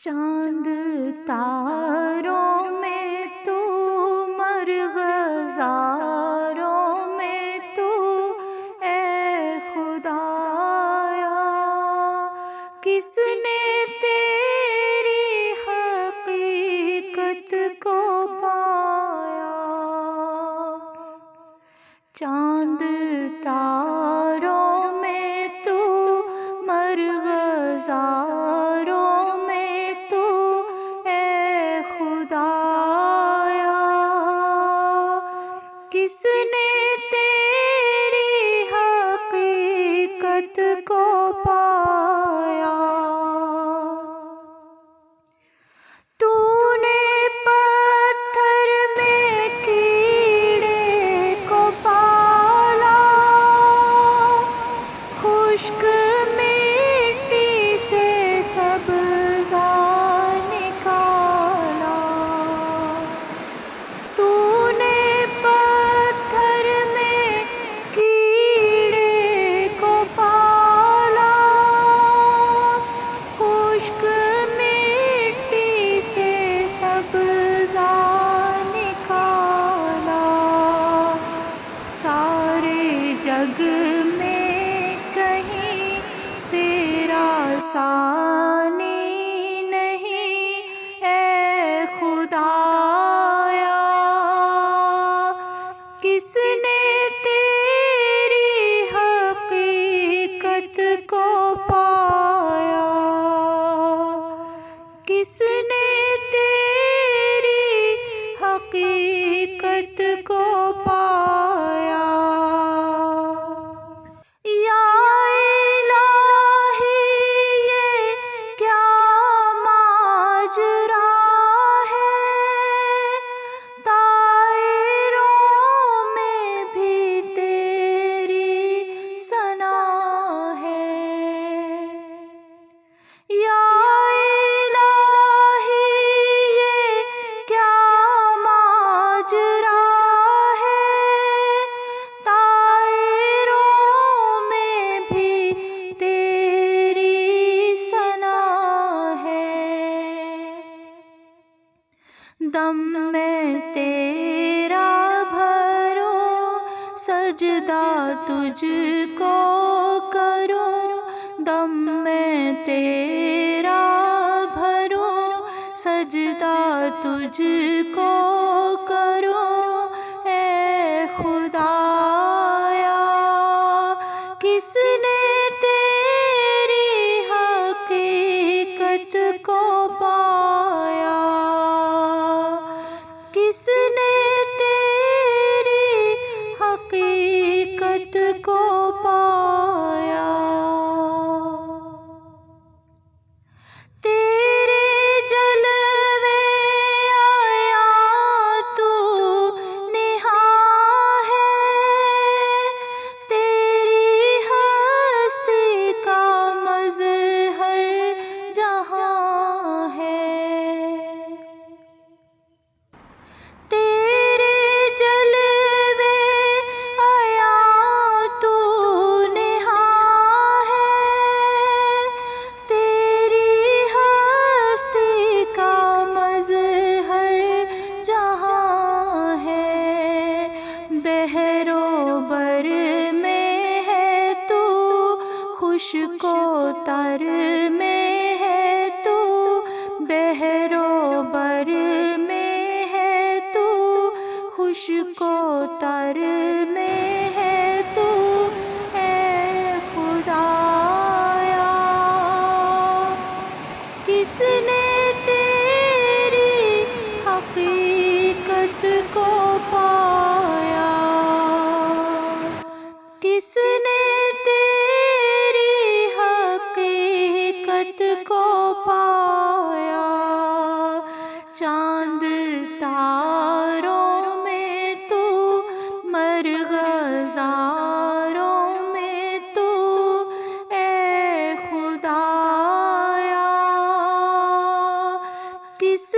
چاند تاروں میں تو مرغزاروں میں تو اے خدایا، کس نے تیری حقیقت کو پایا؟ چاند تاروں میں تو مرغزاروں میں تو اے خدایا، کس نے تیری حقیقت کو پایا؟ تو نے پتھر میں کیڑے کو پالا، خشک مٹی سے سبزہ نکالا۔ تو نے پتھر میں کیڑے کو پالا، خشک مٹی سے سبزہ نکالا۔ سارے جگ میں کہیں تیرا ثانی نہیں اے خدایا، کس نے تیری حقیقت کو پایا؟ کس نے تیری حقیقت کو پایا؟ یا الہی یہ کیا ماجرا ہے، طائروں میں بھی تیری ثنا ہے۔ یا الہی یہ کیا ماجرا ہے، طائروں میں بھی تیری ثنا ہے۔ دم میں تیرا بھروں، سجدہ تجھ کو کروں، دم میں تیرا بھروں، سجدہ تجھ کو کروں اے خدایا، کس نے تیری حقیقت کو پایا؟ کس نے تیری حقیقت کو پایا؟ تیرے جلوے آیا تو نہاں ہے، تیری ہستی کا مظہر جہاں ہے۔ تیرے جلوے آیا تو نہاں ہے، تیری ہستی کا مظہر جہاں ہے۔ بحر و بر میں ہے تو، خشک و تر میں ہے تو، بحر و بر میں ہے تو، خشک و تر میں ہے تو اے خدایا، کس نے تیری حقیقت کو پایا؟ کس نے تیری حقیقت کو پایا؟ چاند تاروں میں تو مرغزاروں میں تو اے خدایا، کس